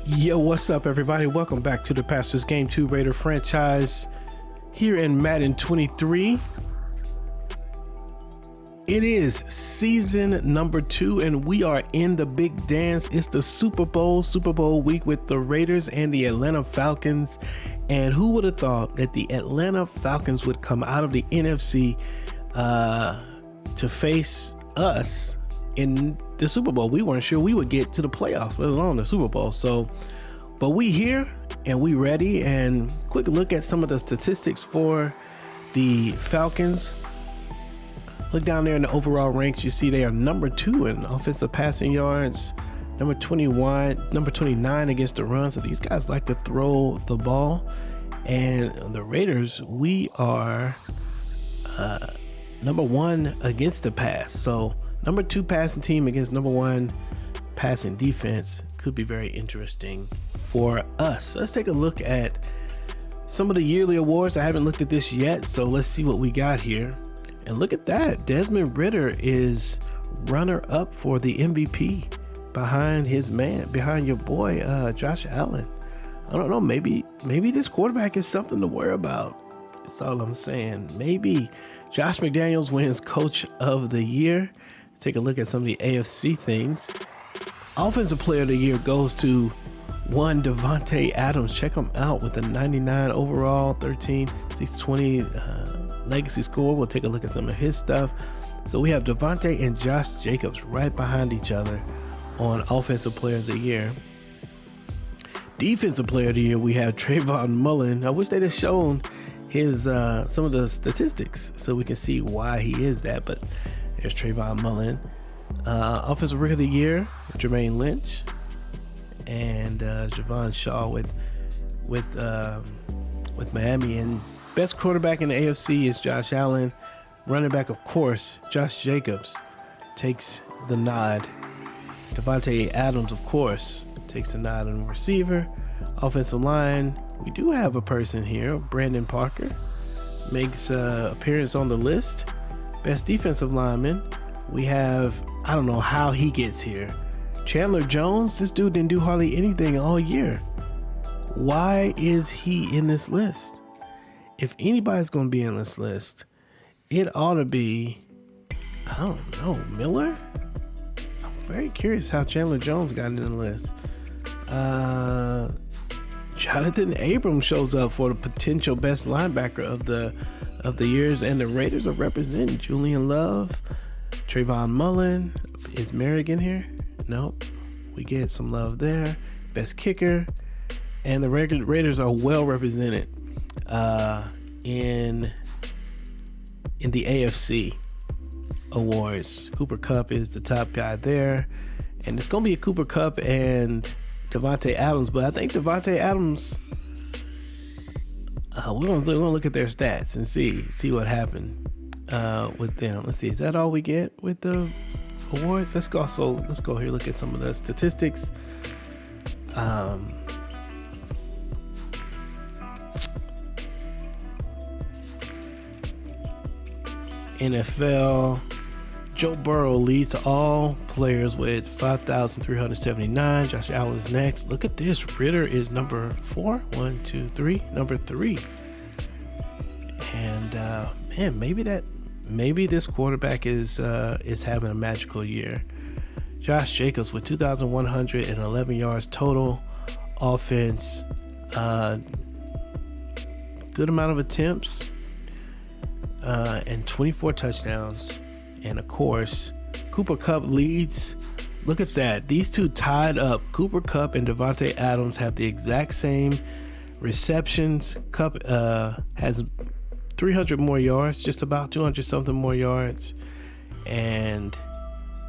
Yo, what's up, everybody? Welcome back to the Pastors Game 2 Raider franchise here in Madden 23. It is season number 2, and we are in the big dance. It's the Super Bowl week with the Raiders and the Atlanta Falcons. And who would have thought that the Atlanta Falcons would come out of the NFC to face us in the Super Bowl? We weren't sure we would get to the playoffs, let alone the Super Bowl. But we here and we ready. And quick look at some of the statistics for the Falcons. Look down there in the overall ranks. You see they are number 2 in offensive passing yards, number 21, number 29 against the run. So these guys like to throw the ball. And the Raiders, we are number 1 against the pass. So number 2 passing team against number 1 passing defense could be very interesting for us. Let's take a look at some of the yearly awards. I haven't looked at this yet, so let's see what we got here. And look at that. Desmond Ridder is runner up for the MVP behind your boy, Josh Allen. I don't know. Maybe this quarterback is something to worry about. That's all I'm saying. Maybe Josh McDaniels wins Coach of the Year. Let's take a look at some of the AFC things. Offensive Player of the Year goes to one Davante Adams. Check him out with a 99 overall, 620 legacy score. We'll take a look at some of his stuff. So we have Davante and Josh Jacobs right behind each other on Offensive Players of the Year. Defensive Player of the Year, we have Trayvon Mullen. I wish they'd have shown his some of the statistics so we can see why he is that, but there's Trayvon Mullen. Offensive Rookie of the Year, Jermaine Lynch, and Javon Shaw with Miami. And best quarterback in the AFC is Josh Allen. Running back, of course, Josh Jacobs takes the nod. Davante Adams, of course, takes the nod on receiver. Offensive line, we do have a person here. Brandon Parker makes an appearance on the list. Best defensive lineman, we have, I don't know how he gets here. Chandler Jones, this dude didn't do hardly anything all year. Why is he in this list? If anybody's going to be in this list, it ought to be, I don't know, Miller? I'm very curious how Chandler Jones got in the list. Jonathan Abrams shows up for the potential best linebacker of the years, and the Raiders are representing Julian Love, Trayvon Mullen. Is Merrigan here? Nope. We get some love there. Best kicker, and the Raiders are well represented in the AFC awards. Cooper Kupp is the top guy there, and it's gonna be a Cooper Kupp and Davante Adams, but I think Davante Adams, we're gonna look at their stats and see what happened with them. Let's see, is that all we get with the awards? Let's go here, look at some of the statistics. NFL, Joe Burrow leads all players with 5,379. Josh Allen's next. Look at this. Ridder is number 4. 1, 2, 3. Number 3. And man, maybe this quarterback is having a magical year. Josh Jacobs with 2,111 yards total offense. Good amount of attempts. And 24 touchdowns. And of course, Cooper Kupp leads. Look at that. These two tied up. Cooper Kupp and Davante Adams have the exact same receptions. Kupp has 300 more yards, just about 200 something more yards. And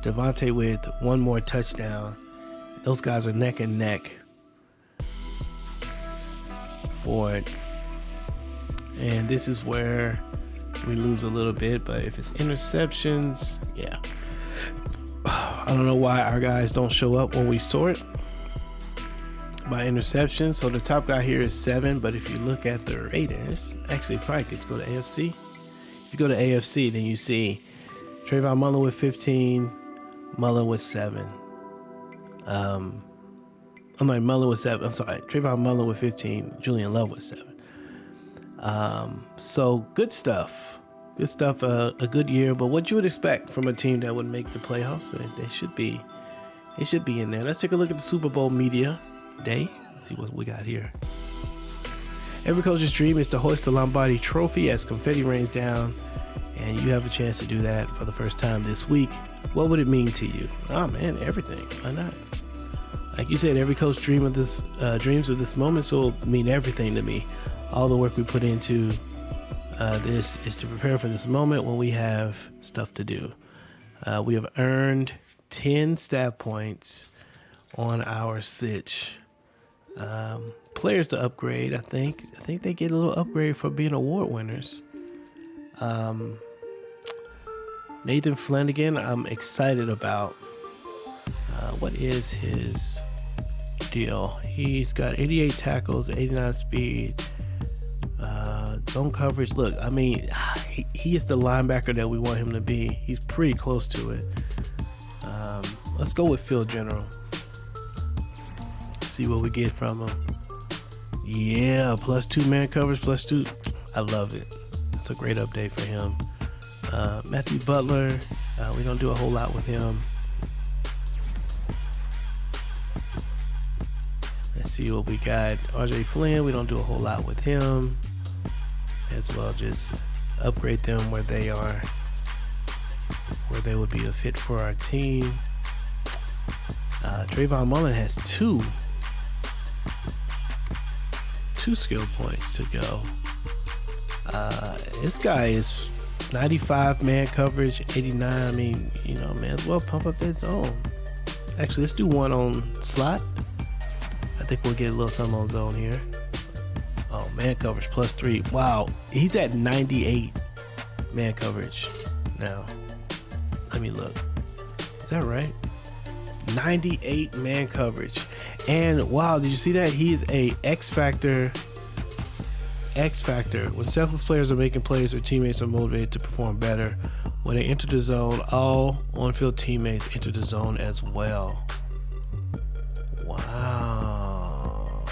Davante with 1 more touchdown. Those guys are neck and neck for it. And this is where we lose a little bit, but if it's interceptions, yeah. I don't know why our guys don't show up when we sort by interceptions. So the top guy here is 7, but if you look at the Raiders, actually probably could go to AFC. If you go to AFC, then you see Trayvon Mullen with 15, Mullen with 7. I'm like, Mullen with 7. I'm sorry, Trayvon Mullen with 15. Julian Love with 7. So good stuff. Good stuff. A good year. But what you would expect from a team that would make the playoffs? They should be in there. Let's take a look at the Super Bowl media day. Let's see what we got here. Every coach's dream is to hoist the Lombardi Trophy as confetti rains down, and you have a chance to do that for the first time this week. What would it mean to you? Oh man, everything. Why not? Like you said, every coach dreams of this moment, so it'll mean everything to me. All the work we put into this is to prepare for this moment when we have stuff to do. We have earned 10 staff points on our sitch. Players to upgrade. I think they get a little upgrade for being award winners. Nathan Flanagan, I'm excited about. What is his deal? He's got 88 tackles, 89 speed, zone coverage. Look, I mean, he is the linebacker that we want him to be. He's pretty close to it. Let's go with Field General. See what we get from him. Yeah, +2 man coverage, +2. I love it. That's a great update for him. Matthew Butler, we don't do a whole lot with him. Let's see what we got. RJ Flynn, we don't do a whole lot with him. As well, just upgrade them where they are, where they would be a fit for our team. Trayvon Mullen has two skill points to go. This guy is 95 man coverage, 89. I mean, you know, may as well pump up that zone. Actually, let's do one on slot. I think we'll get a little something on zone here. Oh, man coverage +3. Wow, he's at 98 man coverage now. Let me look. Is that right? 98 man coverage. And wow, did you see that? He is a X factor. When selfless players are making plays, their teammates are motivated to perform better. When they enter the zone, all on-field teammates enter the zone as well. Wow.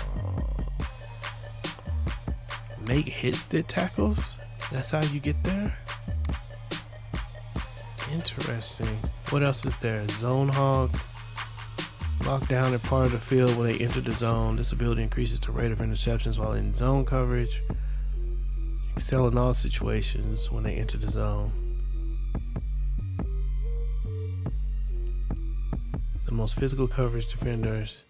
Make hits that tackles? That's how you get there? Interesting. What else is there? Zone hog. Lock down a part of the field when they enter the zone. This ability increases the rate of interceptions while in zone coverage. Excel in all situations when they enter the zone. The most physical coverage defenders.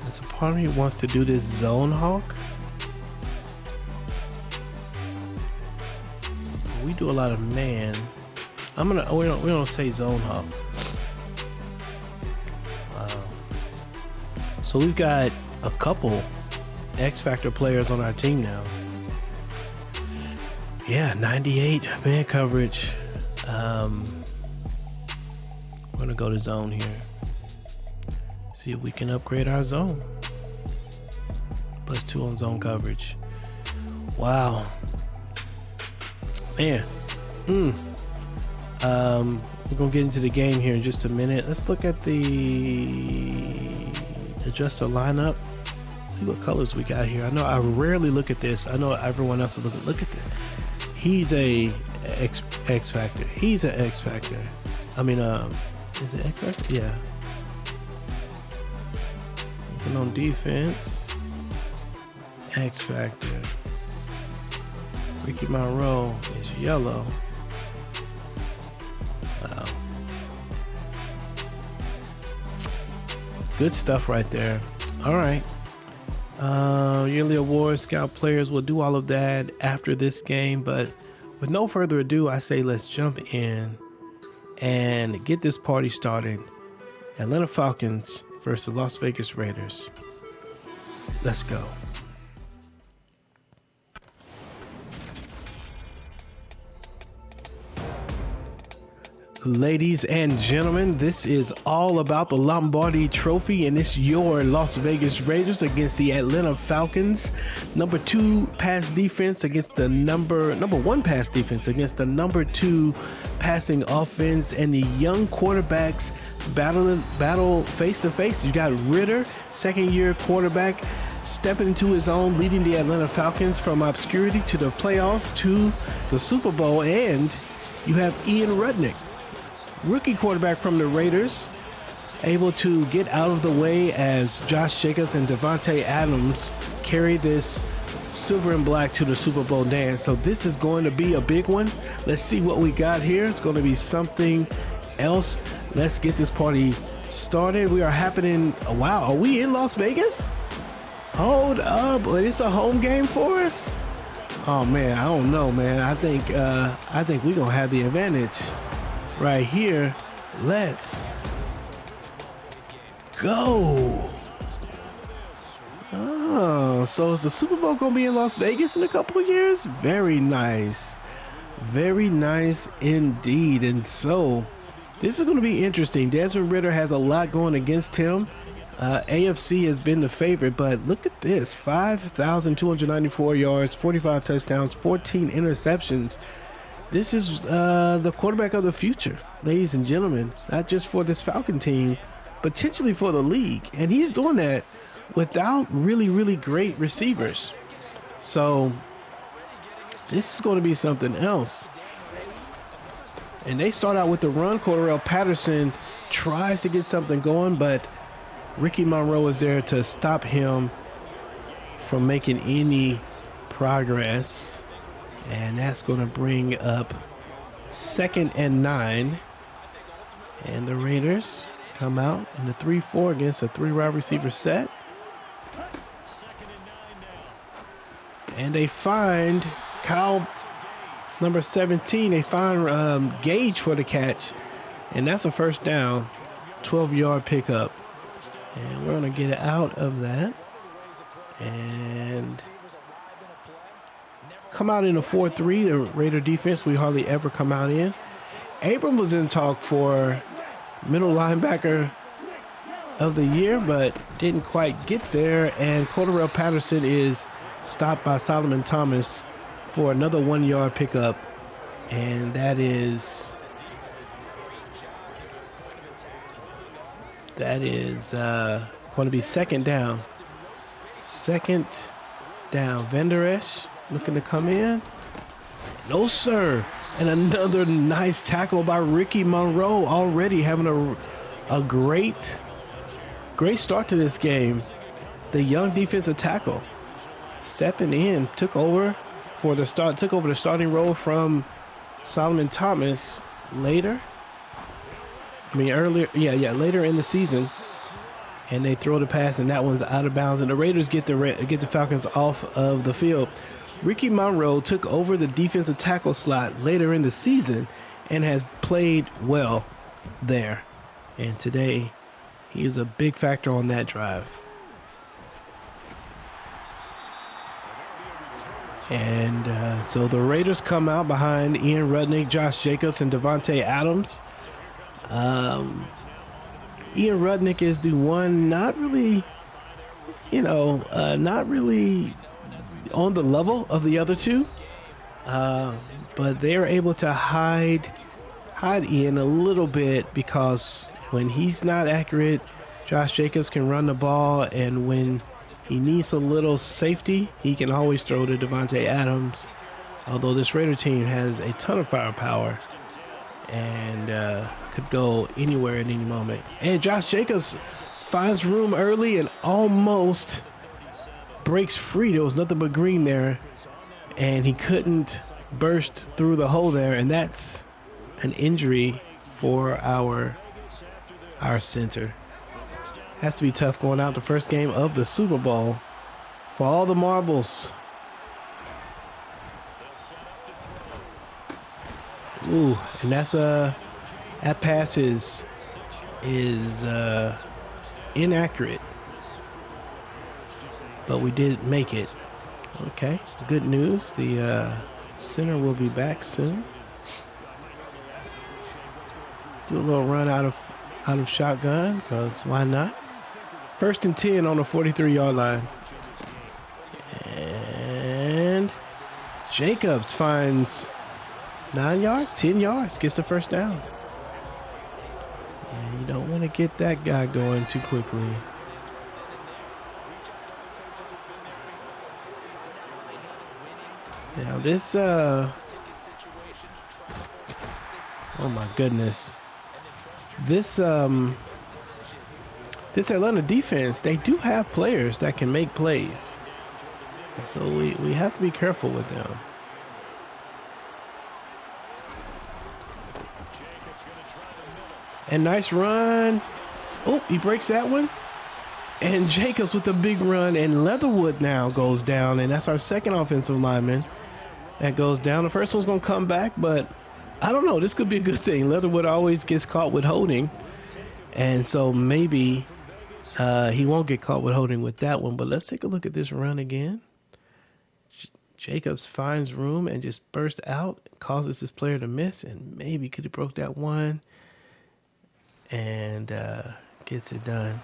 There's a part of me wants to do this zone hawk. We do a lot of man. We don't say zone hawk. So we've got a couple X Factor players on our team now. Yeah, 98 man coverage. We're gonna go to zone here. See if we can upgrade our zone. +2 on zone coverage. Wow. Man. We're gonna get into the game here in just a minute. Let's look at the adjust the lineup. See what colors we got here. I know I rarely look at this. I know everyone else is looking. Look at this. He's a X Factor. He's an X Factor. I mean, is it X Factor? Yeah. Looking on defense. X Factor. Ricky Monroe is yellow. Wow. Good stuff right there. All right. Yearly awards, scout players, we'll do all of that after this game, but with no further ado, I say let's jump in and get this party started. Atlanta Falcons versus Las Vegas Raiders. Let's go. Ladies and gentlemen, this is all about the Lombardi Trophy, and it's your Las Vegas Raiders against the Atlanta Falcons. Number 2 pass defense against the number 1 pass defense against the number 2 passing offense, and the young quarterbacks battle face to face. You got Ritter, second-year quarterback, stepping into his own, leading the Atlanta Falcons from obscurity to the playoffs to the Super Bowl, and you have Ian Rudnick, rookie quarterback from the Raiders, able to get out of the way as Josh Jacobs and Davante Adams carry this silver and black to the Super Bowl dance. So this is going to be a big one. Let's see what we got here. It's going to be something else. Let's get this party started. We are happening. Wow, are we in Las Vegas? Hold up, but it's a home game for us. Oh man, I don't know, man. I think we're gonna have the advantage right here. Let's go. Oh, so is the Super Bowl gonna be in Las Vegas in a couple of years? Very nice indeed. And so this is gonna be interesting. Desmond Ritter has a lot going against him. AFC has been the favorite, but look at this: 5,294 yards, 45 touchdowns, 14 interceptions. This is the quarterback of the future, ladies and gentlemen, not just for this Falcon team, potentially for the league. And he's doing that without really great receivers. So this is going to be something else. And they start out with the run. Cordarrelle Patterson tries to get something going, but Ricky Monroe is there to stop him from making any progress. And that's going to bring up 2nd and 9. And the Raiders come out in the 3-4 against a 3-wide receiver set. And they find Kyle, number 17. They find Gage for the catch. And that's a first down, 12-yard pickup. And we're going to get out of that and come out in a 4-3. The Raider defense we hardly ever come out in. Abram was in talk for middle linebacker of the year, but didn't quite get there. And Cordarrelle Patterson is stopped by Solomon Thomas for another 1-yard pickup. And that is going to be 2nd down. 2nd down. Vander Esch looking to come in. No, sir. And another nice tackle by Ricky Monroe, already having a great start to this game. The young defensive tackle stepping in, took over the starting role from Solomon Thomas later in the season. And they throw the pass, and that one's out of bounds. And the Raiders get the Falcons off of the field. Ricky Monroe took over the defensive tackle slot later in the season and has played well there. And today, he is a big factor on that drive. And so the Raiders come out behind Ian Rudnick, Josh Jacobs, and Davante Adams. Ian Rudnick is the one not really on the level of the other two, but they're able to hide Ian a little bit, because when he's not accurate, Josh Jacobs can run the ball, and when he needs a little safety, he can always throw to Davante Adams, although this Raider team has a ton of firepower and could go anywhere at any moment. And Josh Jacobs finds room early and almost breaks free. There was nothing but green there, and he couldn't burst through the hole there, and that's an injury for our center. Has to be tough going out the first game of the Super Bowl for all the marbles. Ooh, and that pass is inaccurate, but we did make it. Okay, good news. The center will be back soon. Do a little run out of shotgun, because why not? 1st and 10 on the 43-yard line. And Jacobs finds 9 yards, 10 yards, gets the first down. And you don't want to get that guy going too quickly. Now this, oh my goodness. This Atlanta defense, they do have players that can make plays. And so we have to be careful with them. And nice run. Oh, he breaks that one. And Jacobs with the big run, and Leatherwood now goes down, and that's our second offensive lineman that goes down. The first one's gonna come back, but I don't know. This could be a good thing. Leatherwood always gets caught with holding, and so maybe he won't get caught with holding with that one. But let's take a look at this run again. Jacobs finds room and just bursts out, causes this player to miss, and maybe could have broke that one and gets it done.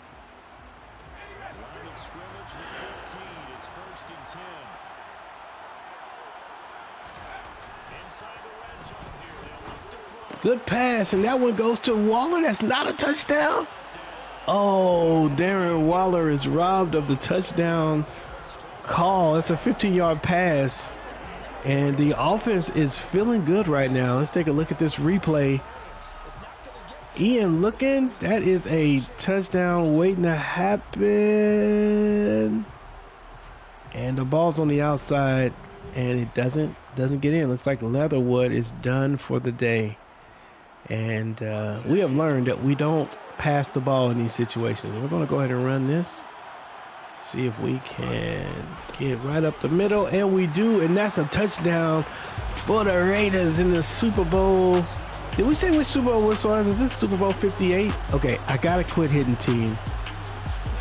Good pass, and that one goes to Waller. That's not a touchdown. Oh, Darren Waller is robbed of the touchdown call. That's a 15-yard pass, and the offense is feeling good right now. Let's take a look at this replay. Ian looking, that is a touchdown waiting to happen, and the ball's on the outside, and it doesn't get in. Looks like Leatherwood is done for the day. And we have learned that we don't pass the ball in these situations. We're going to go ahead and run this. See if we can get right up the middle. And we do. And that's a touchdown for the Raiders in the Super Bowl. Did we say which Super Bowl this was? Is this Super Bowl 58? Okay, I got to quit hitting team.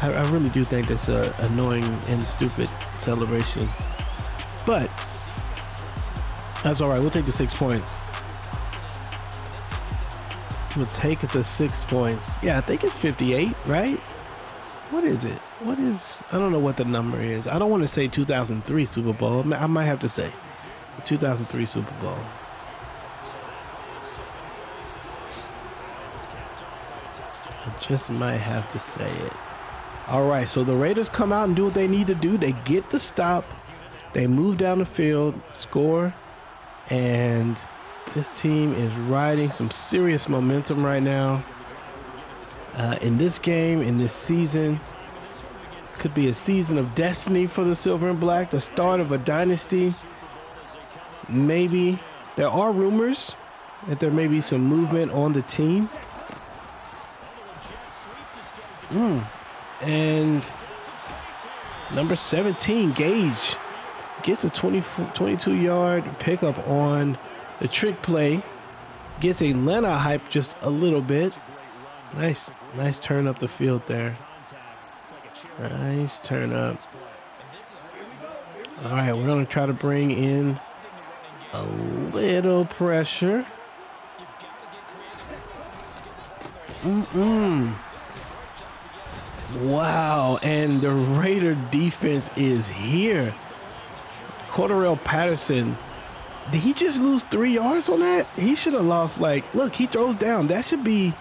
I really do think that's an annoying and stupid celebration. But that's all right. We'll take the 6 points. We'll take the 6 points. Yeah, I think it's 58, right? What is it? I don't know what the number is. I don't want to say 2003 Super Bowl. I might have to say 2003 Super Bowl. I just might have to say it. All right, so the Raiders come out and do what they need to do. They get the stop. They move down the field, score, and this team is riding some serious momentum right now. In this game, in this season, could be a season of destiny for the Silver and Black, the start of a dynasty. Maybe. There are rumors that there may be some movement on the team. And number 17, Gage, gets a 22-yard pickup on the trick play. Gets Atlanta hyped just a little bit. Nice turn up the field there. Nice turn up. All right, we're going to try to bring in a little pressure. Wow, and the Raider defense is here. Cordarrelle Patterson. Did he just lose 3 yards on that? He should have lost, look, he throws down. That should be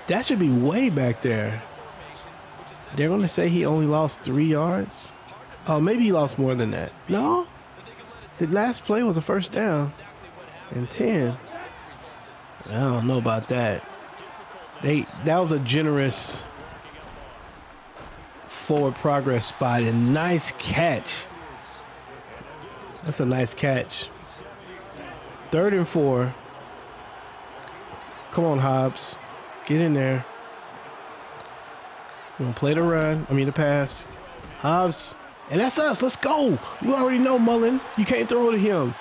way back there. They're going to say he only lost 3 yards. Oh, maybe he lost more than that. No? The last play was a first down and 10. I don't know about that. That was a generous forward progress spot, and nice catch. That's a nice catch. 3rd and 4. Come on, Hobbs. Get in there. We're going to play the pass. Hobbs. And that's us. Let's go. You already know, Mullen. You can't throw to him.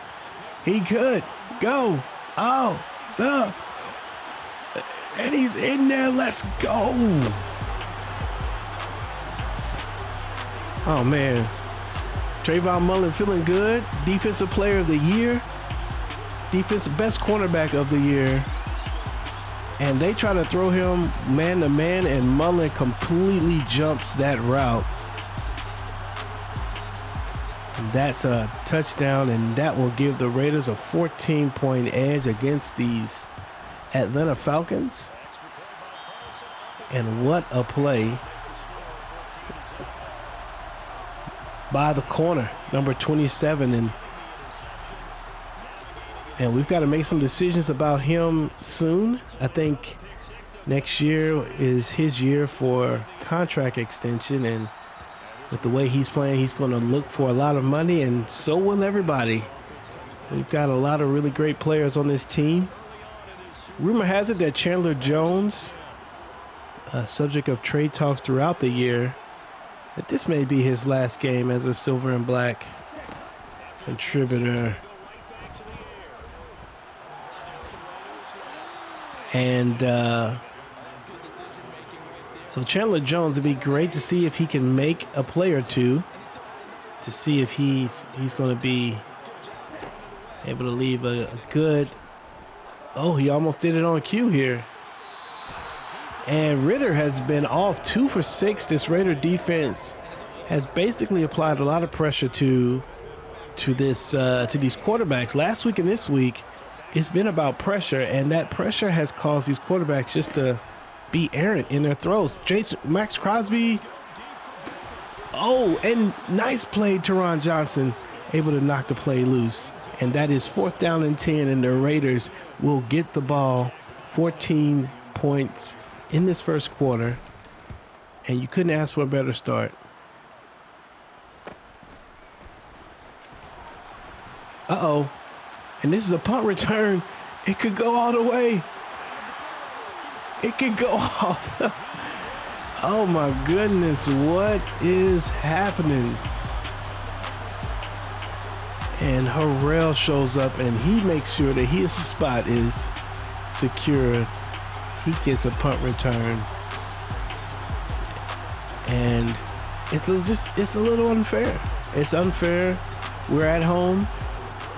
He could. Go. Oh. And he's in there. Let's go. Oh, man. Trayvon Mullen feeling good. Defensive player of the year. defensive best cornerback of the year. And they try to throw him man to man, and Mullen completely jumps that route. And that's a touchdown, and that will give the Raiders a 14-point edge against these Atlanta Falcons. And what a play by the corner, number 27. And we've got to make some decisions about him soon. I think next year is his year for contract extension, and with the way he's playing, he's going to look for a lot of money, and so will everybody. We've got a lot of really great players on this team. Rumor has it that Chandler Jones, subject of trade talks throughout the year, that this may be his last game as a silver and black contributor. And so Chandler Jones, it'd be great to see if he can make a play or two, to see if he's going to be able to leave a good. Oh, he almost did it on cue here. And Ritter has been off 2 for 6. This Raider defense has basically applied a lot of pressure to these quarterbacks. Last week and this week, it's been about pressure, and that pressure has caused these quarterbacks just to be errant in their throws. Max Crosby. Oh, and nice play, Teron Johnson, able to knock the play loose. And that is 4th down and 10, and the Raiders will get the ball. 14 points in this first quarter, and you couldn't ask for a better start. Uh-oh. And this is a punt return. It could go all the way. It could go off. Oh my goodness, what is happening? And Harrell shows up, and he makes sure that his spot is secured. He gets a punt return. And it's a little unfair. It's unfair. We're at home.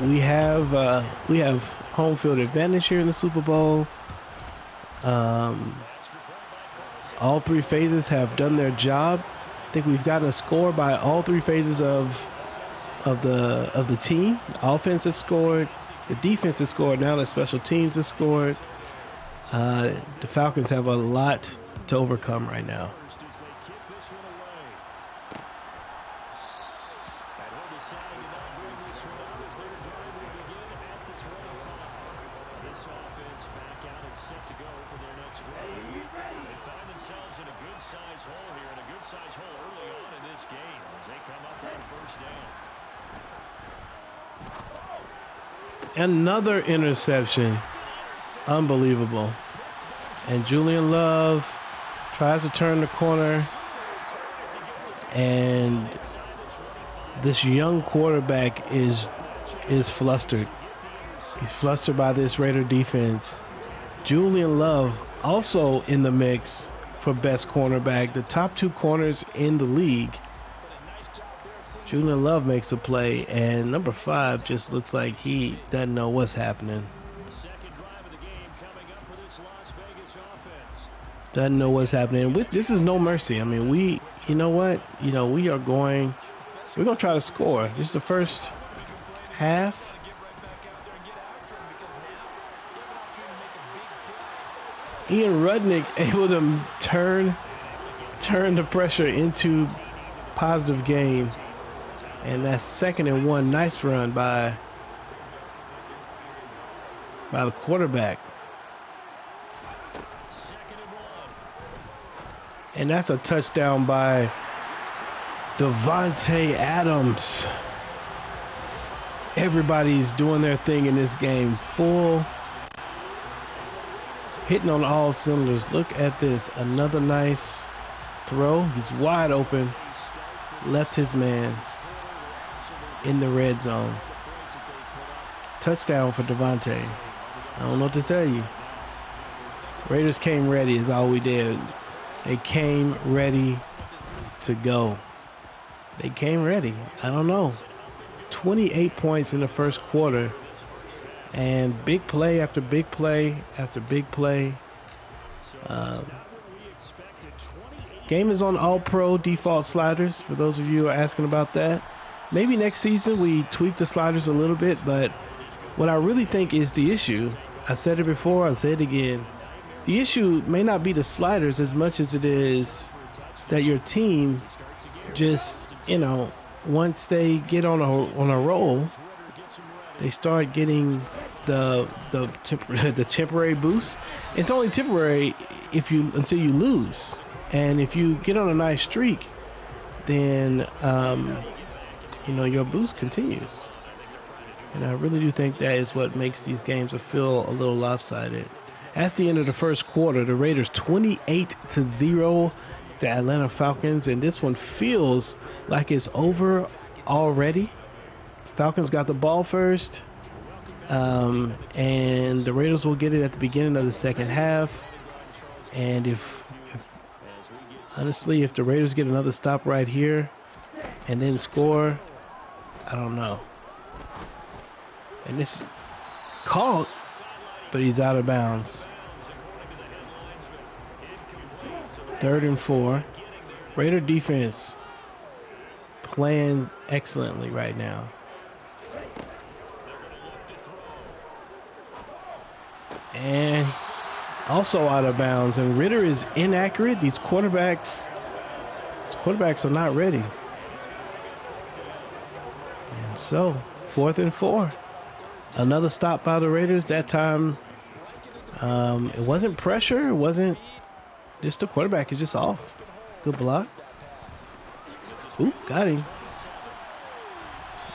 We have home field advantage here in the Super Bowl. All 3 phases have done their job. I think we've gotten a score by all 3 phases of the team. Offense have scored, the defense has scored, now the special teams have scored. The Falcons have a lot to overcome right now. Another interception. Unbelievable. And Julian Love tries to turn the corner. And this young quarterback is flustered. He's flustered by this Raider defense. Julian Love also in the mix for best cornerback. The top 2 corners in the league. Julian Love makes a play, and number 5 just looks like he doesn't know what's happening. Doesn't know what's happening. This is no mercy. I mean, we're going to try to score. This is the first half. Ian Rudnick able to turn the pressure into positive gain. And that's 2nd and 1. Nice run by the quarterback. And that's a touchdown by Davante Adams. Everybody's doing their thing in this game. Full hitting on all cylinders. Look at this. Another nice throw. He's wide open. Left his man in the red zone. Touchdown for Davante. I don't know what to tell you. Raiders came ready is all we did. They came ready to go. They came ready. I don't know. 28 points in the first quarter. And big play after big play after big play. Game is on all pro default sliders, for those of you who are asking about that. Maybe next season we tweak the sliders a little bit, but what I really think is the issue, I said it before, I'll say it again, the issue may not be the sliders as much as it is that your team just, you know, once they get on a roll, they start getting the temporary boost. It's only temporary until you lose. And if you get on a nice streak, then you know, your boost continues. And I really do think that is what makes these games feel a little lopsided. That's the end of the first quarter. The Raiders 28-0, the Atlanta Falcons, and this one feels like it's over already. Falcons got the ball first, and the Raiders will get it at the beginning of the second half. And honestly, if the Raiders get another stop right here and then score, I don't know. And it's caught, but he's out of bounds. 3rd and 4. Raider defense playing excellently right now. And also out of bounds. And Ritter is inaccurate. These quarterbacks are not ready. And so 4th and 4. Another stop by the Raiders. That time, it wasn't pressure. It wasn't just the quarterback is just off. Good block. Ooh, got him.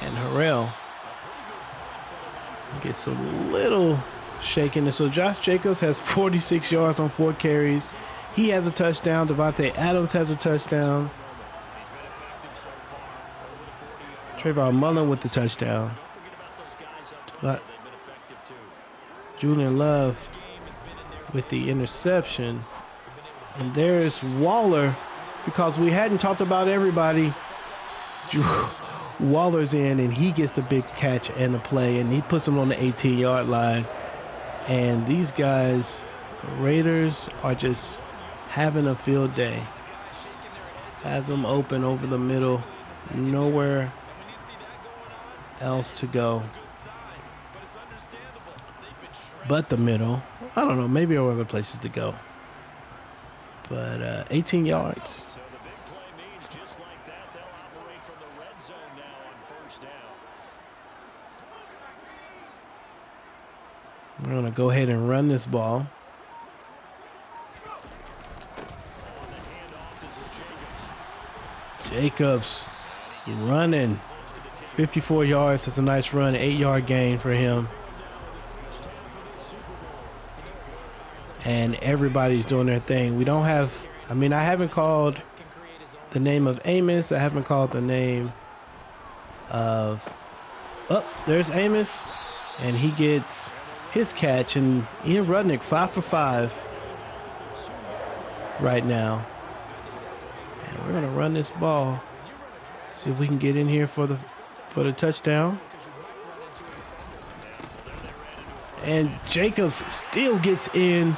And Harrell gets a little shaken. So Josh Jacobs has 46 yards on 4 carries. He has a touchdown. Devontae Adams has a touchdown. Trayvon Mullen with the touchdown. Julian Love with the interception. And there's Waller, because we hadn't talked about everybody. Waller's in, and he gets the big catch and the play, and he puts them on the 18-yard line. And these guys, the Raiders, are just having a field day. Has them open over the middle, nowhere else to go but the middle. I don't know, maybe there are other places to go. But 18 yards. We're going to go ahead and run this ball. Jacobs running 54 yards. That's a nice run. 8-yard gain for him. And everybody's doing their thing. We don't have, I haven't called the name of Amos. I haven't called the name of, there's Amos. And he gets his catch. And Ian Rudnick, 5 for 5 right now. And we're going to run this ball. See if we can get in here for the touchdown. And Jacobs still gets in.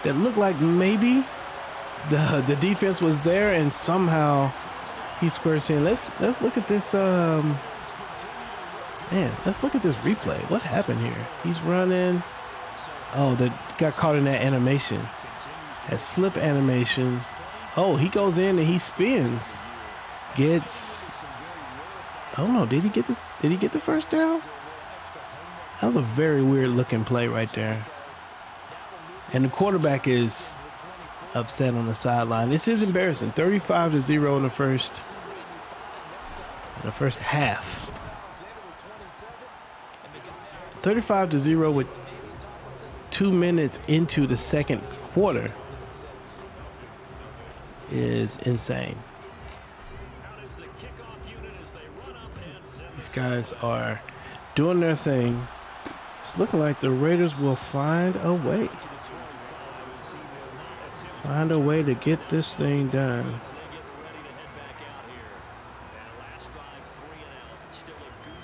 That looked like maybe the defense was there, and somehow he squares in. Let's look at this. Let's look at this replay. What happened here? He's running. Oh, that got caught in that animation. That slip animation. Oh, he goes in and he spins. Gets. I don't know. Did he get the first down? That was a very weird looking play right there. And the quarterback is upset on the sideline. This is embarrassing. 35-0 in the first half. 35-0 with 2 minutes into the second quarter is insane. These guys are doing their thing. It's looking like the Raiders will find a way. Find a way to get this thing done.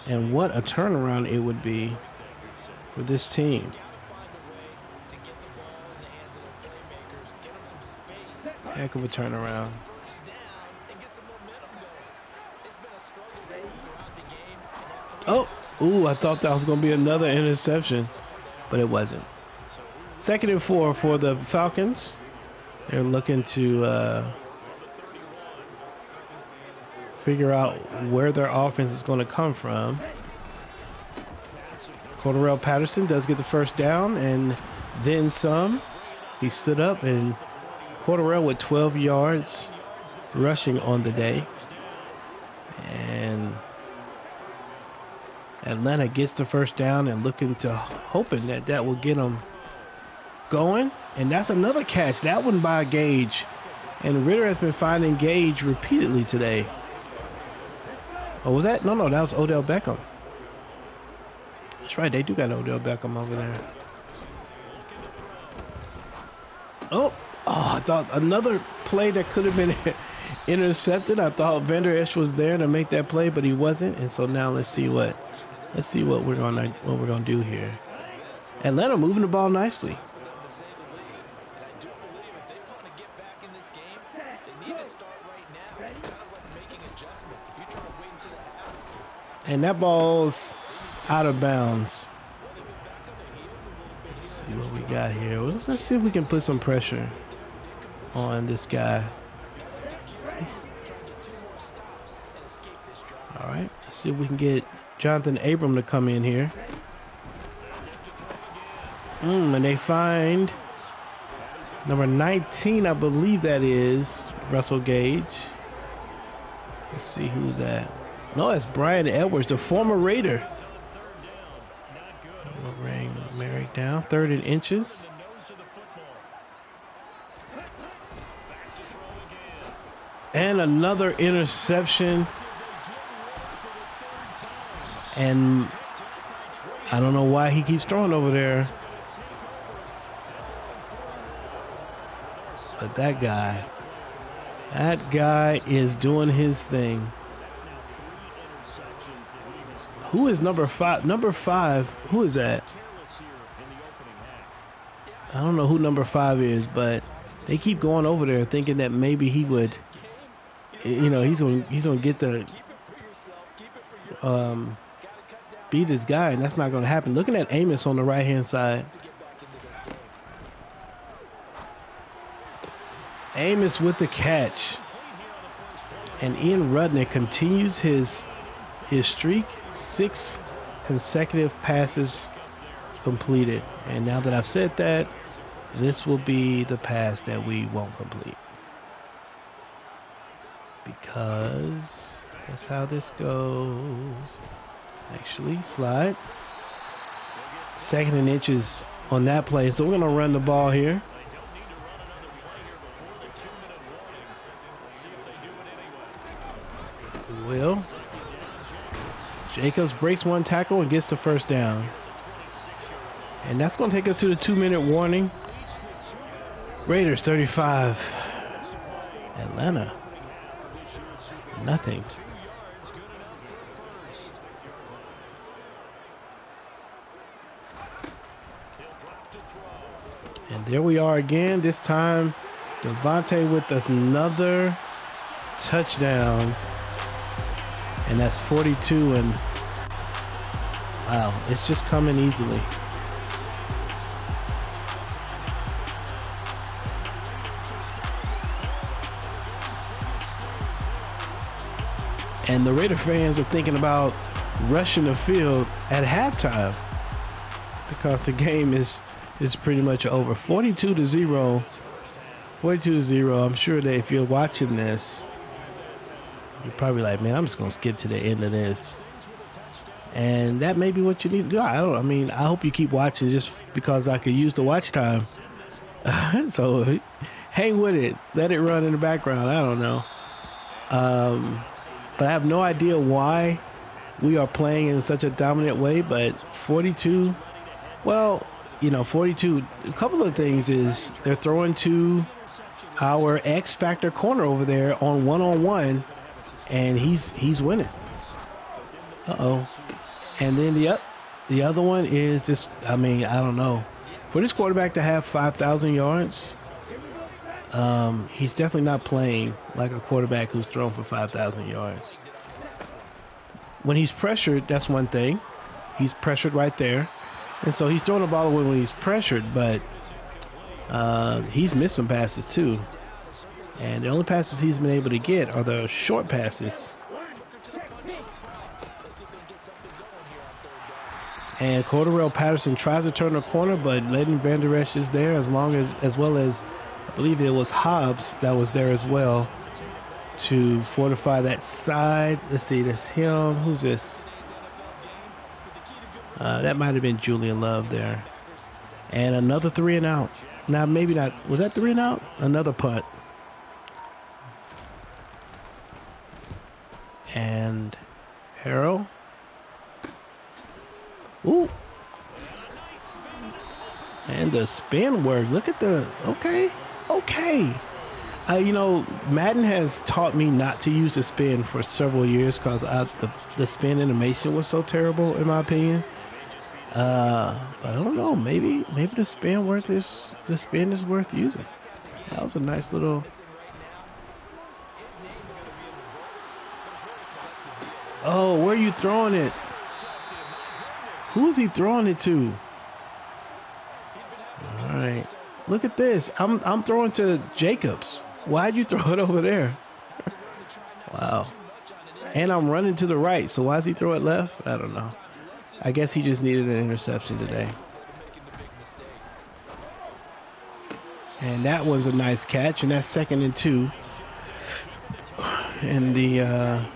And what a turnaround it would be for this team. Heck of a turnaround. Oh, ooh, I thought that was going to be another interception, but it wasn't. 2nd and 4 for the Falcons. They're looking to figure out where their offense is going to come from. Cordarrelle Patterson does get the first down and then some. He stood up, and Cordarrelle with 12 yards rushing on the day. And Atlanta gets the first down and hoping that will get them going. And that's another catch. That one by Gage. And Ritter has been finding Gage repeatedly today. Oh, was that? No, that was Odell Beckham. That's right. They do got Odell Beckham over there. Oh, I thought another play that could have been intercepted. I thought Vander Esch was there to make that play, but he wasn't. And so now let's see what we're gonna do here. Atlanta moving the ball nicely. And that ball's out of bounds. Let's see what we got here. Let's see if we can put some pressure on this guy. All right, let's see if we can get Jonathan Abram to come in here. And they find number 19, I believe that is Russell Gage. Let's see who's that. No, that's Brian Edwards, the former Raider. We'll bring Merrick down. 3rd and inches. And another interception. And I don't know why he keeps throwing over there. But that guy is doing his thing. Who is number 5? Number 5, who is that? I don't know who number 5 is, but they keep going over there thinking that maybe he would, he's gonna get the beat his guy, and that's not gonna happen. Looking at Amos on the right hand side. Amos with the catch. And Ian Rudnick continues his streak. 6 consecutive passes completed. And now that I've said that, this will be the pass that we won't complete. Because that's how this goes. Actually, slide. 2nd and inches on that play. So we're going to run the ball here. Will. Jacobs breaks one tackle and gets the first down. And that's going to take us to the 2-minute warning. Raiders 35. Atlanta nothing. And there we are again. This time, Devontae with another touchdown. And that's 42, and wow, it's just coming easily. And the Raider fans are thinking about rushing the field at halftime because the game is pretty much over. 42-0. 42-0. I'm sure that if you're watching this, you're probably like, man, I'm just going to skip to the end of this. And that may be what you need to do. I hope you keep watching just because I could use the watch time. So hang with it. Let it run in the background. I don't know. But I have no idea why we are playing in such a dominant way. But 42, 42, a couple of things is they're throwing to our X Factor corner over there on one-on-one. And he's winning. And then The other one is just, I mean, I don't know. For this quarterback to have 5,000 yards, he's definitely not playing like a quarterback who's thrown for 5,000 yards. When he's pressured, that's one thing. He's pressured right there. And so he's throwing the ball away when he's pressured, but he's missed some passes too. And the only passes he's been able to get are the short passes. And Cordarrelle Patterson tries to turn the corner, but Leighton Vander Esch is there as well as I believe it was Hobbs that was there as well to fortify that side. Let's see, that's him. Who's this? That might have been Julian Love there. And another 3 and out. Now, maybe not. Was that 3 and out? Another punt. And Harrell. Ooh. And the spin work. Look at the, okay. You know, Madden has taught me not to use the spin for several years because the spin animation was so terrible, in my opinion. But I don't know. Maybe the spin is worth using. That was a nice little. Oh, where are you throwing it? Who is he throwing it to? All right. Look at this. I'm throwing to Jacobs. Why'd you throw it over there? Wow. And I'm running to the right. So why does he throw it left? I don't know. I guess he just needed an interception today. And that was a nice catch. And that's 2nd and 2. And the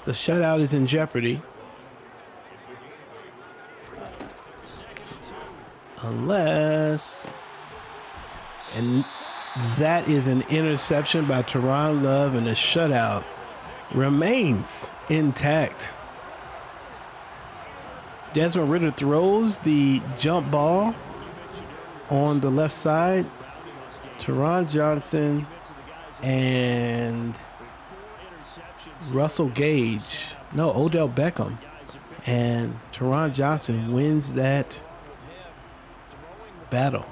shutout is in jeopardy. Unless, and that is an interception by Teron Love, and the shutout remains intact. Desmond Ridder throws the jump ball on the left side. Teron Johnson and Odell Beckham, and Teron Johnson wins that battle.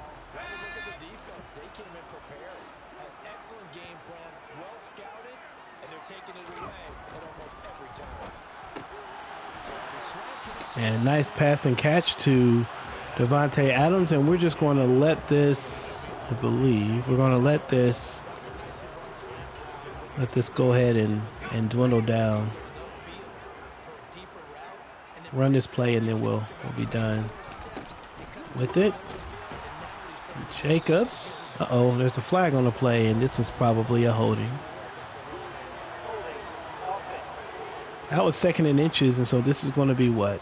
And nice pass and catch to Devontae Adams, and we're just going to let this, I believe, we're going to let this go ahead and dwindle down. Run this play and then we'll be done with it. Jacobs. Uh-oh, there's a flag on the play, and this was probably a holding. That was 2nd and inches, and so this is going to be what?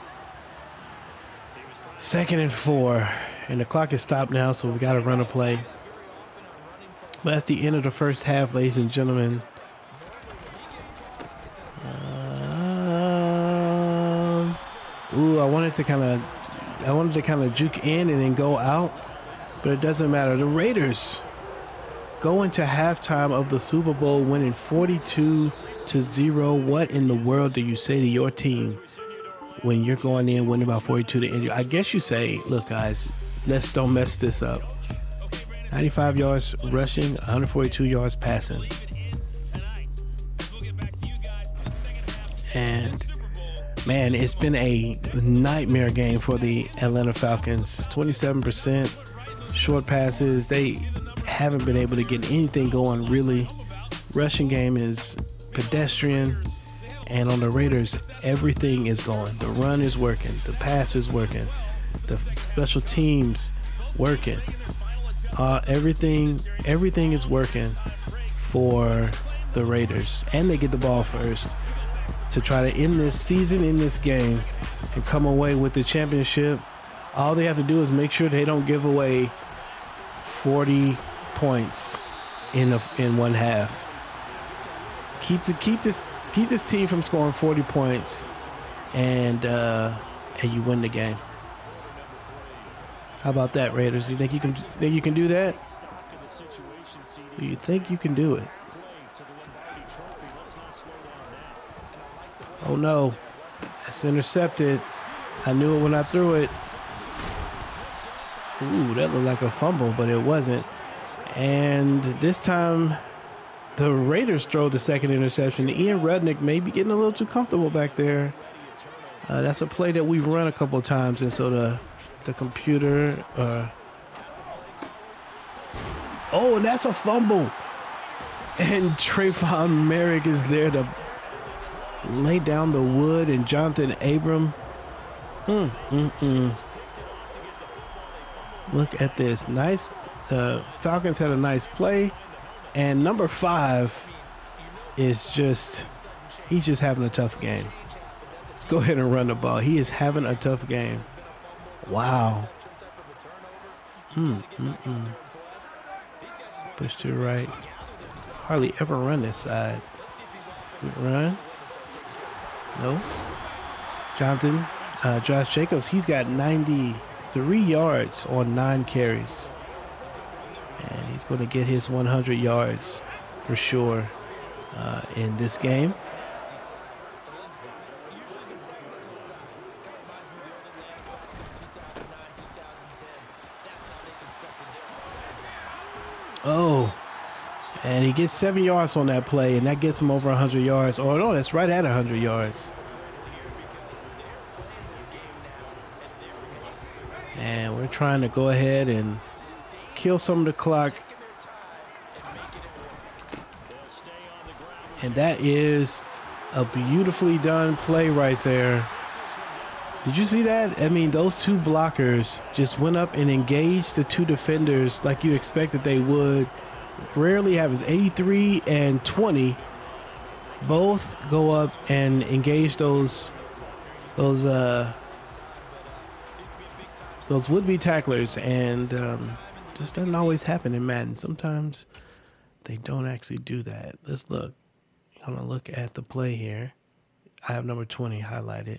2nd and 4. And the clock is stopped now, so we got to run a play. But that's the end of the first half, ladies and gentlemen. I wanted to kind of juke in and then go out, but it doesn't matter. The Raiders go into halftime of the Super Bowl winning 42-0. What in the world do you say to your team when you're going in winning by 42 to end? I guess you say, look guys, let's don't mess this up. 95 yards rushing, 142 yards passing. And man, it's been a nightmare game for the Atlanta Falcons. 27% short passes. They haven't been able to get anything going, really. Rushing game is pedestrian. And on the Raiders, everything is going. The run is working. The pass is working. The special teams working. Everything is working for the Raiders. And they get the ball first to try to end this season, in this game, and come away with the championship. All they have to do is make sure they don't give away 40 points in one half. Keep this team from scoring 40 points, and you win the game. How about that, Raiders? Do you think you can do that? Do you think you can do it? Oh no, that's intercepted. I knew it when I threw it. Ooh, that looked like a fumble, but it wasn't. And this time, the Raiders throw the second interception. Ian Rudnick may be getting a little too comfortable back there. That's a play that we've run a couple of times, and so the computer. Oh, and that's a fumble. And Trayvon Merrick is there to lay down the wood, and Jonathan Abram. Look at this. Nice. The Falcons had a nice play. And number 5 is he's just having a tough game. Let's go ahead and run the ball. He is having a tough game. Wow. Push to the right. Hardly ever run this side. Good run. No. Josh Jacobs, he's got 93 yards on 9 carries. And he's going to get his 100 yards for sure in this game. Oh, and he gets 7 yards on that play, and that gets him over 100 yards. Oh, no, that's right at 100 yards. And we're trying to go ahead and kill some of the clock. And that is a beautifully done play right there. Did you see that? I mean, those 2 blockers just went up and engaged the 2 defenders like you expected they would. Rarely happens. 83 and 20 both go up and engage those would-be tacklers, and just doesn't always happen in Madden. Sometimes they don't actually do that. Let's look. I'm gonna look at the play here. I have number 20 highlighted.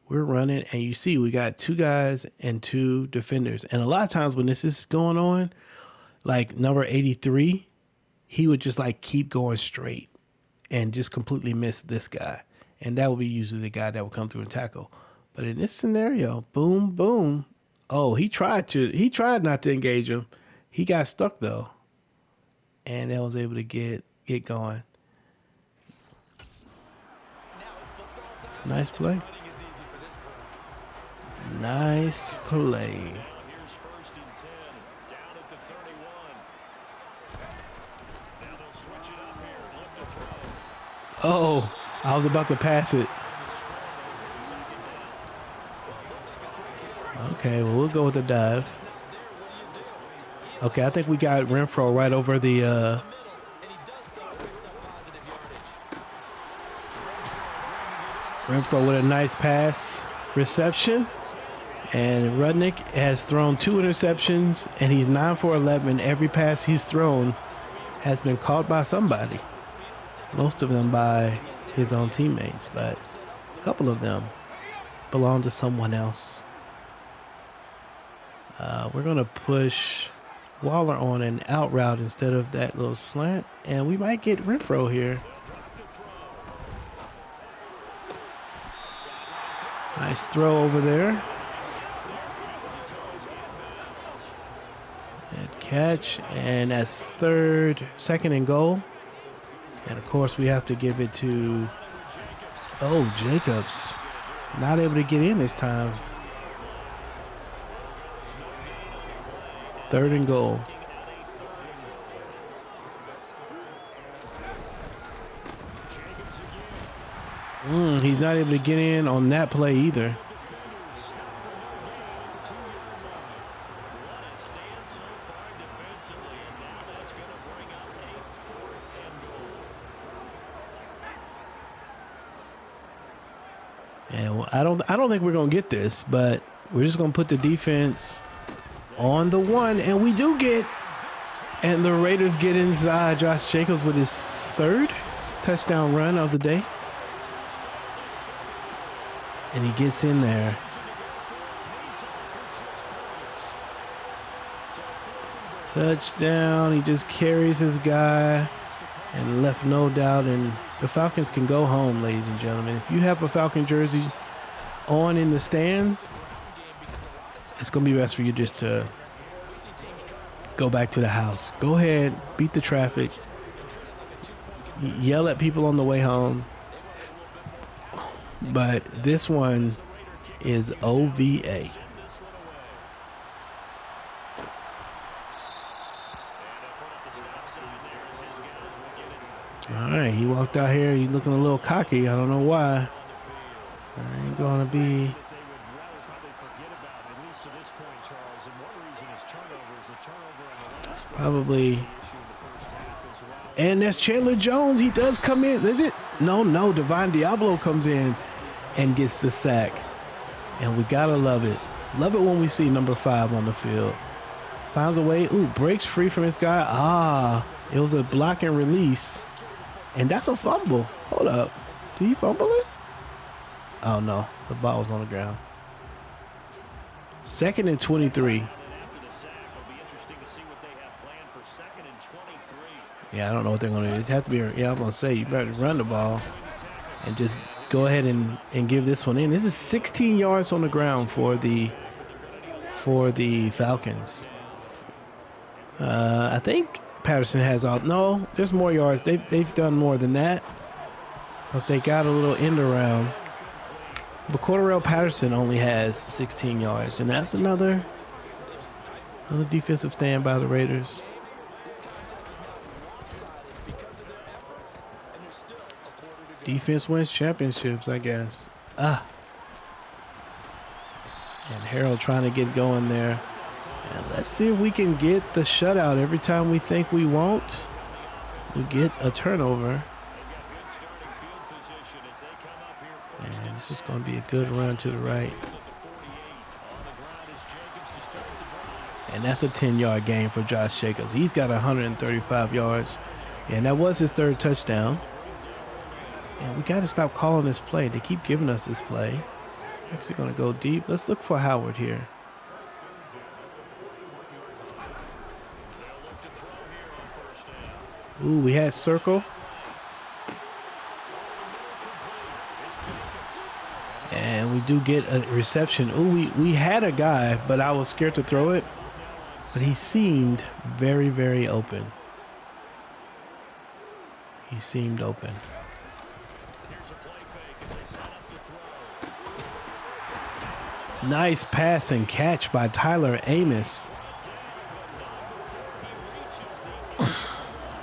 We're running, and you see we got 2 guys and 2 defenders. And a lot of times when this is going on, like number 83, he would just like keep going straight and just completely miss this guy. And that would be usually the guy that would come through and tackle. But in this scenario, boom, boom. Oh, he tried not to engage him. He got stuck though. And that was able to get going. It's a nice play. Nice play. Oh, I was about to pass it. Okay, well, we'll go with the dive. Okay, I think we got Renfro right over the Renfro with a nice pass reception. And Rudnick has thrown 2 interceptions, and he's 9 for 11. Every pass he's thrown has been caught by somebody. Most of them by his own teammates, but a couple of them belong to someone else. We're going to push Waller on an out route instead of that little slant, and we might get Renfro here. Nice throw over there. Good catch, and that's second and goal. And of course we have to give it to, Jacobs. Not able to get in this time. 3rd and goal. He's not able to get in on that play either. And I don't think we're gonna get this, but we're just gonna put the defense on the 1, and we do get, and the Raiders get inside. Josh Jacobs with his 3rd touchdown run of the day. And he gets in there. Touchdown. He just carries his guy and left no doubt. And the Falcons can go home, ladies and gentlemen. If you have a Falcon jersey, on in the stand, it's going to be best for you just to go back to the house. Go ahead, beat the traffic, yell at people on the way home. But this one is OVA. All right, he walked out here. He's looking a little cocky. I don't know why. I ain't going to be. Probably. And there's Chandler Jones. He does come in. Is it? No. Divine Diablo comes in and gets the sack. And we got to love it. Love it when we see number 5 on the field. Finds a way. Ooh, breaks free from this guy. It was a block and release. And that's a fumble. Hold up. Did he fumble it? Oh, no. The ball was on the ground. 2nd and 23. Yeah, I don't know what they're going to do. It has to be, yeah, I'm going to say, you better run the ball and just go ahead and give this one in. This is 16 yards on the ground for the Falcons. I think Patterson has all. No, there's more yards. They've done more than that. But they got a little end around. But Cordarrelle Patterson only has 16 yards, and that's another defensive stand by the Raiders. Defense wins championships, I guess. And Harold trying to get going there. And let's see if we can get the shutout. Every time we think we won't, we get a turnover. And this is going to be a good run to the right. And that's a 10-yard gain for Josh Jacobs. He's got 135 yards. And that was his 3rd touchdown. And we got to stop calling this play. They keep giving us this play. Actually going to go deep. Let's look for Howard here. Ooh, we had circle. And we do get a reception. Ooh, we had a guy, but I was scared to throw it. But he seemed very, very open. He seemed open. Nice pass and catch by Tyler Amos.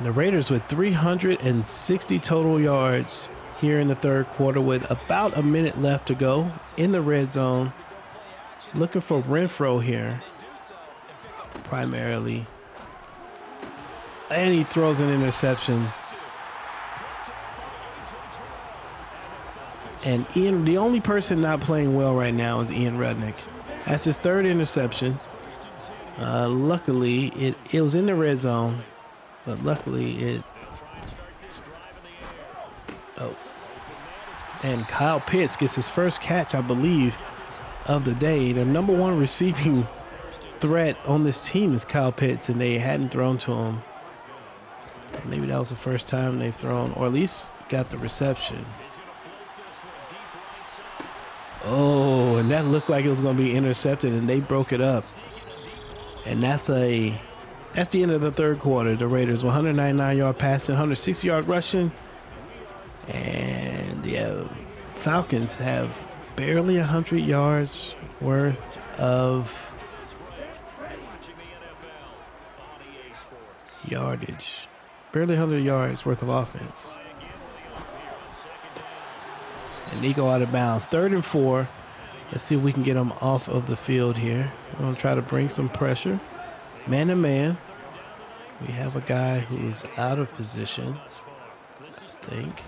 The Raiders with 360 total yards here in the 3rd quarter with about a minute left to go in the red zone. Looking for Renfro here, primarily. And he throws an interception. And Ian, the only person not playing well right now is Ian Rudnick. That's his 3rd interception. Luckily, it was in the red zone, but luckily it. Oh. And Kyle Pitts gets his first catch, I believe, of the day. Their number 1 receiving threat on this team is Kyle Pitts, and they hadn't thrown to him. Maybe that was the first time they've thrown, or at least got the reception. Oh, and that looked like it was going to be intercepted, and they broke it up. And that's the end of the 3rd quarter. The Raiders 199-yard passing, 160-yard rushing. And, yeah, Falcons have barely 100 yards worth of yardage. Barely 100 yards worth of offense. And they go out of bounds. 3rd and 4. Let's see if we can get them off of the field here. We're going to try to bring some pressure. Man to man. We have a guy who's out of position, I think.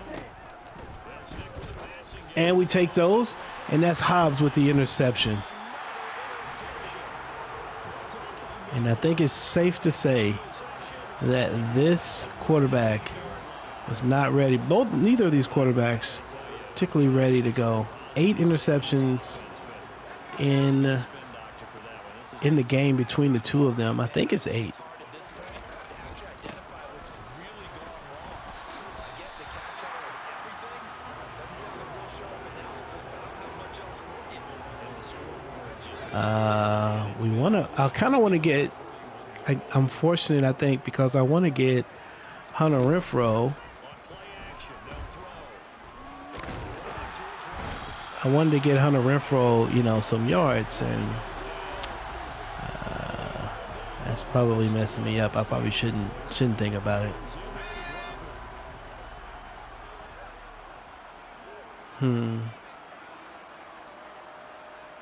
And we take those. And that's Hobbs with the interception. And I think it's safe to say that this quarterback was not ready. Neither of these quarterbacks particularly ready to go. 8 interceptions in the game between the two of them. I think it's 8. I kind of want to get, I'm fortunate, I think, because I want to get Hunter Renfrow. I wanted to get Hunter Renfrow, you know, some yards, and that's probably messing me up. I probably shouldn't think about it.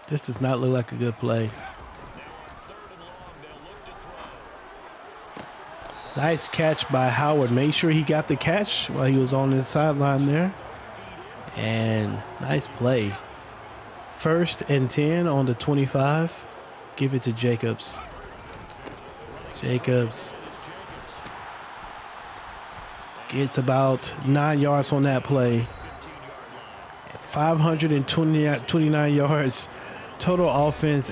This does not look like a good play. Nice catch by Howard. Made sure he got the catch while he was on his sideline there. And nice play. 1st and 10 on the 25. Give it to Jacobs. Jacobs gets about 9 yards on that play. 529 yards total offense.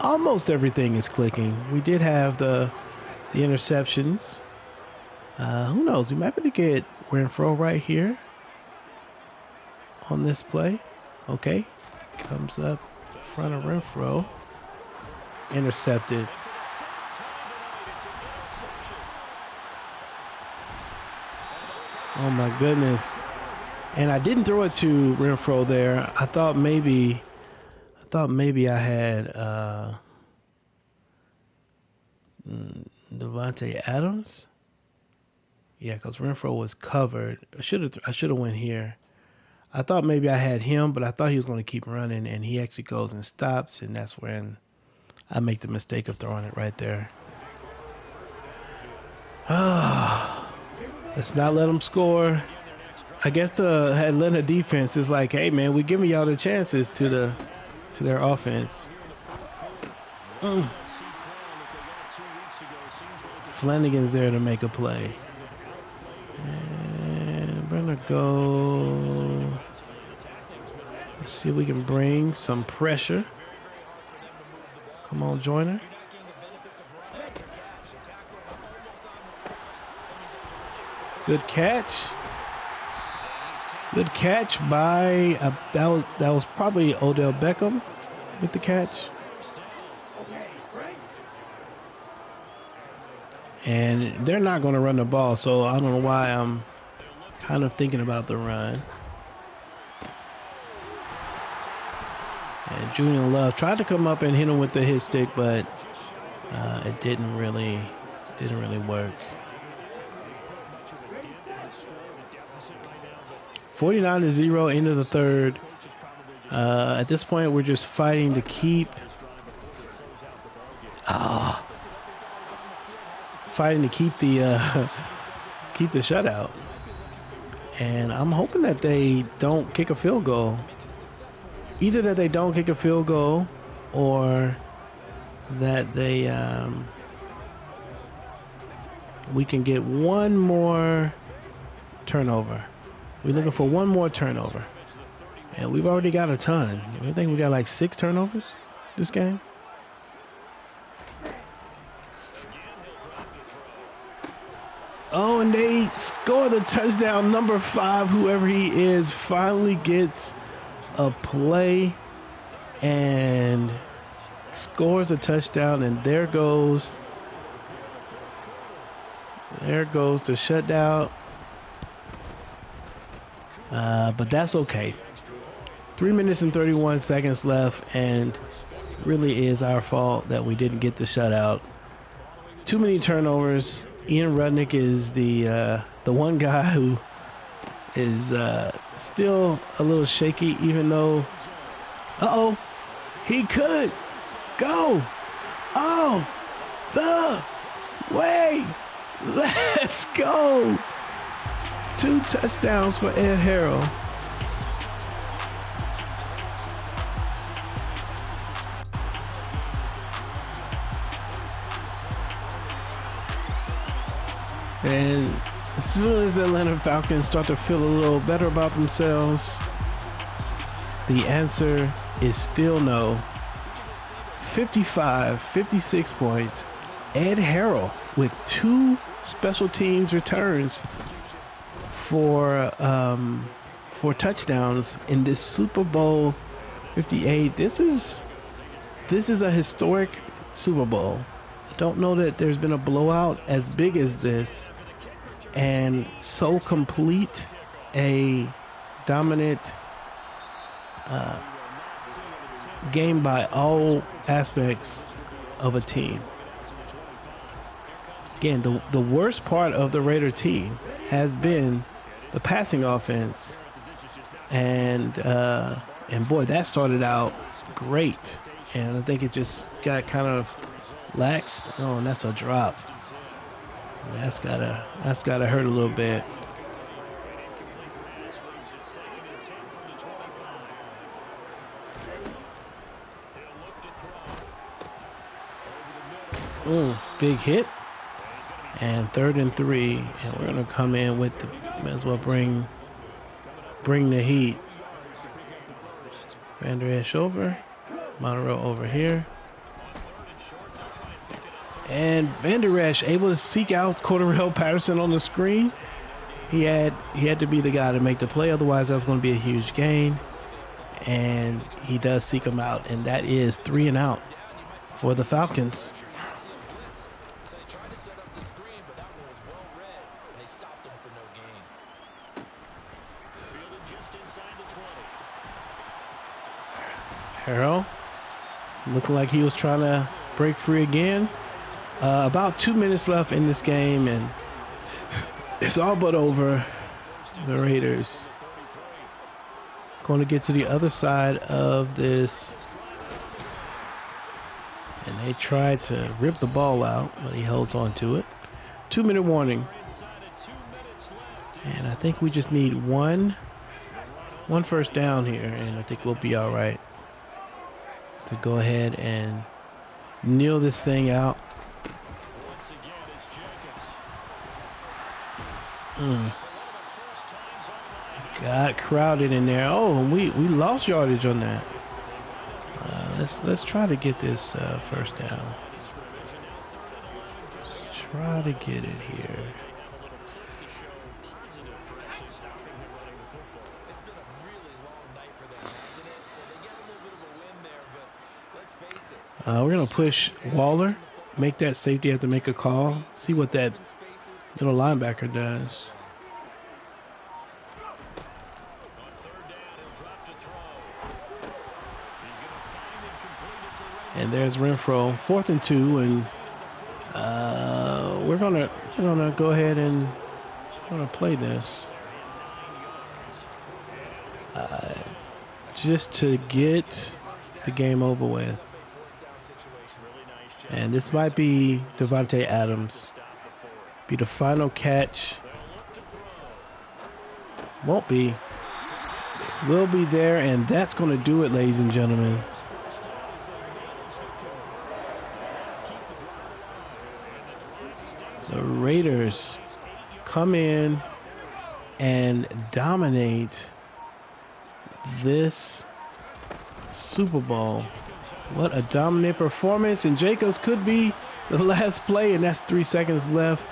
Almost everything is clicking. We did have the interceptions. Who knows? We might be able to get Renfrow right here on this play. Okay. Comes up in front of Renfrow. Intercepted. Oh my goodness. And I didn't throw it to Renfrow there. I thought maybe I had Devontae Adams. Yeah, because Renfrow was covered. I should have went here. I thought maybe I had him, but I thought he was going to keep running, and he actually goes and stops, and that's when I make the mistake of throwing it right there. Let's not let them score. I guess the Atlanta defense is like, hey man, we're giving y'all the chances to their offense. Flanagan's there to make a play. And we're gonna go. Let's see if we can bring some pressure. Come on, Joyner. Good catch. Good catch by that was probably Odell Beckham with the catch. And they're not going to run the ball, so I don't know why I'm kind of thinking about the run. And Julian Love tried to come up and hit him with the hit stick, but it didn't really work. 49-0 into the third. At this point, we're just fighting to keep the shutout. And I'm hoping that they don't kick a field goal. Either that they don't kick a field goal, or that they we can get one more turnover. We're looking for one more turnover. And we've already got a ton. I think we got like 6 turnovers this game. Oh, and they score the touchdown. Number 5, whoever he is, finally gets a play and scores a touchdown. And there goes the shutout. But that's okay. 3 minutes and 31 seconds left, and really is our fault that we didn't get the shutout. Too many turnovers. Ian Rudnick is the one guy who is still a little shaky, even though, he could go all the way. Let's go. 2 touchdowns for Ed Harrell. And as soon as the Atlanta Falcons start to feel a little better about themselves, the answer is still no. 56 points. Ed Harrell with 2 special teams returns for touchdowns in this Super Bowl 58. This is this is a historic Super Bowl. I don't know that there's been a blowout as big as this and so complete, a dominant game by all aspects of a team. Again, the worst part of the Raider team has been the passing offense, and boy, that started out great, and I think it just got kind of lax. Oh, and that's a drop. That's gotta hurt a little bit. Big hit. And 3rd and 3, and we're gonna come in with the, might as well bring the heat. Van Der Esch over, Monroe over here. And Van Der Esch able to seek out Cordarrelle Patterson on the screen. He had to be the guy to make the play, otherwise that was going to be a huge gain. And he does seek him out, and that is 3 and out for the Falcons. Harrell looking like he was trying to break free again. About 2 minutes left in this game, and it's all but over. The Raiders going to get to the other side of this, and they try to rip the ball out, but he holds on to it. 2-minute warning, and I think we just need one first down here, and I think we'll be all right to go ahead and kneel this thing out. Got crowded in there. Oh, and we lost yardage on that. Let's try to get this first down. Let's try to get it here. We're going to push Waller, make that safety have to make a call, see what that little linebacker does. And there's Renfro, 4th and 2, and we're gonna go ahead and play this just to get the game over with. And this might be Devontae Adams. Be the final catch. Won't be. Will be there, and that's going to do it, ladies and gentlemen. The Raiders come in and dominate this Super Bowl. What a dominant performance, and Jacobs could be the last play, and that's 3 seconds left,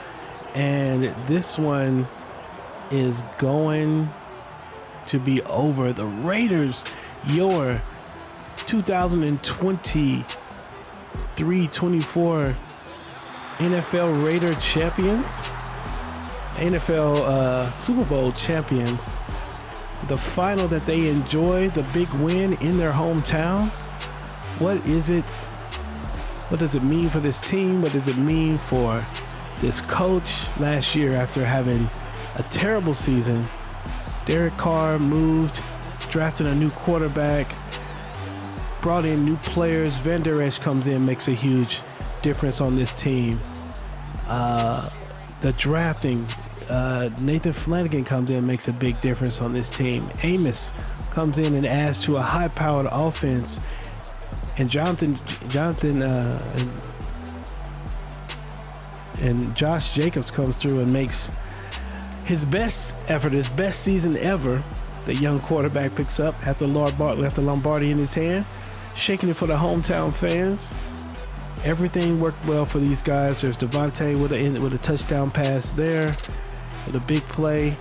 and this one is going to be over. The Raiders, your 2023-24 NFL Raider champions, NFL Super Bowl champions. The final that they enjoyed, the big win in their hometown. What is it? What does it mean for this team? What does it mean for this coach? Last year, after having a terrible season, Derek Carr moved, drafted a new quarterback, brought in new players. Van Der Esch comes in, makes a huge difference on this team. The drafting, Nathan Flanagan comes in, makes a big difference on this team. Amos comes in and adds to a high-powered offense. And Jonathan and Josh Jacobs comes through and makes his best effort, his best season ever. The young quarterback picks up after left the Lombardi in his hand, shaking it for the hometown fans. Everything worked well for these guys. There's Devontae with a touchdown pass there, with a big play.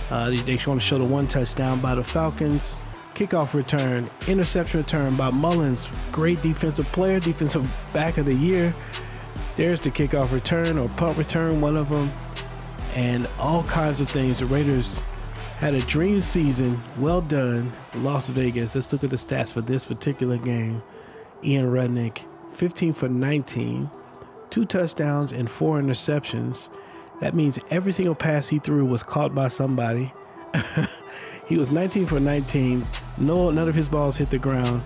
They want to show the one touchdown by the Falcons. kickoff return, interception return by Mullins. Great defensive player, defensive back of the year. There's the kickoff return or punt return, one of them. And all kinds of things. The Raiders had a dream season. Well done, Las Vegas. Let's look at the stats for this particular game. Ian Rudnick, 15 for 19, 2 touchdowns and 4 interceptions. That means every single pass he threw was caught by somebody. He was 19 for 19. None of his balls hit the ground,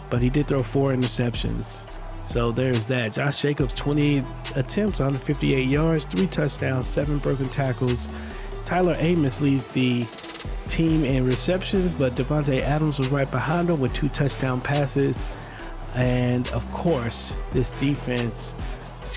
but he did throw 4 interceptions. So there's that. Josh Jacobs, 28 attempts, 158 yards, 3 touchdowns, 7 broken tackles. Tyler Amos leads the team in receptions, but Devontae Adams was right behind him with 2 touchdown passes. And of course, this defense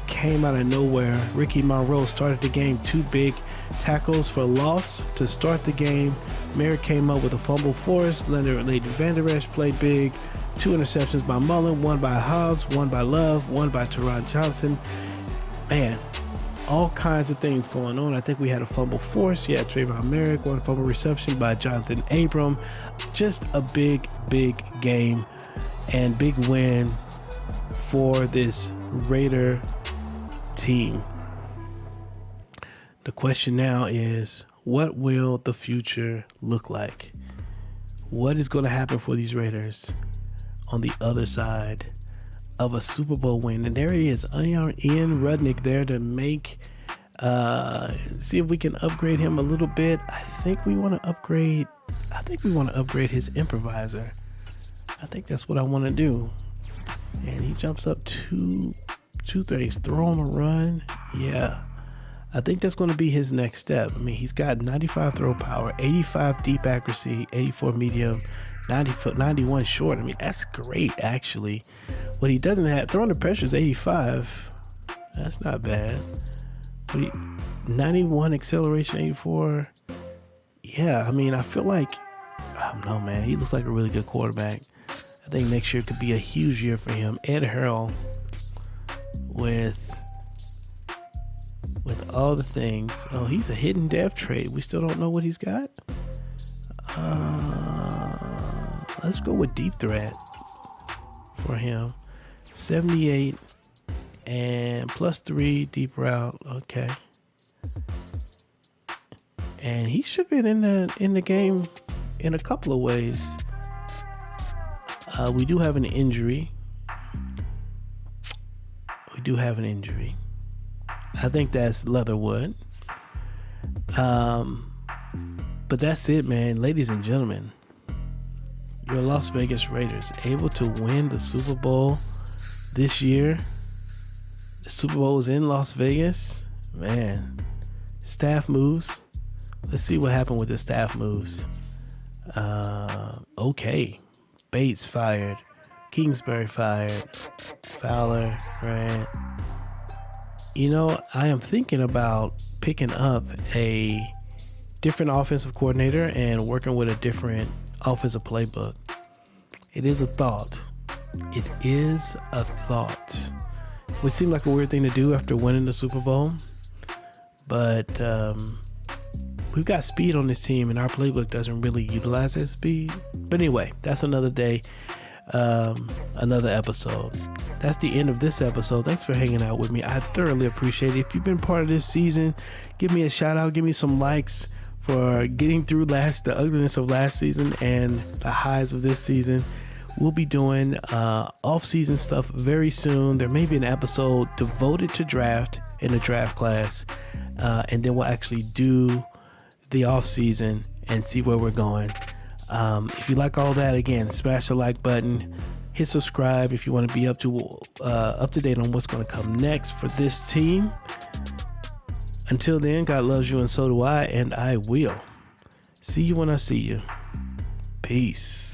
came out of nowhere. Ricky Monroe started the game, 2 big tackles for loss to start the game. Merritt came up with a fumble forced. Leonard Leighton Vander Esch played big. 2 interceptions by Mullen, 1 by Hobbs, 1 by Love, 1 by Teron Johnson. Man, all kinds of things going on. I think we had a fumble force. Yeah, Trayvon Merrick, 1 fumble reception by Jonathan Abram. Just a big game and big win for this Raider team. The question now is, what will the future look like? What is going to happen for these Raiders on the other side of a Super Bowl win? And there he is, Ian Rudnick there to make, see if we can upgrade him a little bit. I think we want to upgrade his improviser. I think that's what I want to do. And he jumps up two things, throw him a run. Yeah, I think that's going to be his next step. I mean, he's got 95 throw power, 85 deep accuracy, 84 medium, 91 short. I mean, that's great, actually. What he doesn't have, throwing the pressure is 85. That's not bad. But 91 acceleration, 84. Yeah, I mean, I feel like, I don't know, man. He looks like a really good quarterback. I think next year could be a huge year for him. Ed Harrell with all the things. Oh, he's a hidden dev trade. We still don't know what he's got. Let's go with deep threat for him. 78 and +3 deep route. Okay. And he should have been in the game in a couple of ways. We do have an injury. I think that's Leatherwood. But that's it, man. Ladies and gentlemen, your Las Vegas Raiders able to win the Super Bowl this year. The Super Bowl is in Las Vegas. Man, staff moves. Let's see what happened with the staff moves. Okay. Bates fired. Kingsbury fired. Fowler, Grant. You know, I am thinking about picking up a different offensive coordinator and working with a different offensive playbook. It is a thought. It would seem like a weird thing to do after winning the Super Bowl, but we've got speed on this team, and our playbook doesn't really utilize that speed. But anyway, that's another day, another episode. That's the end of this episode. Thanks for hanging out with me. I thoroughly appreciate it. If you've been part of this season, give me a shout out, give me some likes for getting through the ugliness of last season and the highs of this season. We'll be doing off-season stuff very soon. There may be an episode devoted to draft in the draft class, and then we'll actually do the off-season and see where we're going. If you like all that, again, smash the like button, hit subscribe if you want to be up to date on what's going to come next for this team. Until then, God loves you and so do I, and I will see you when I see you. Peace.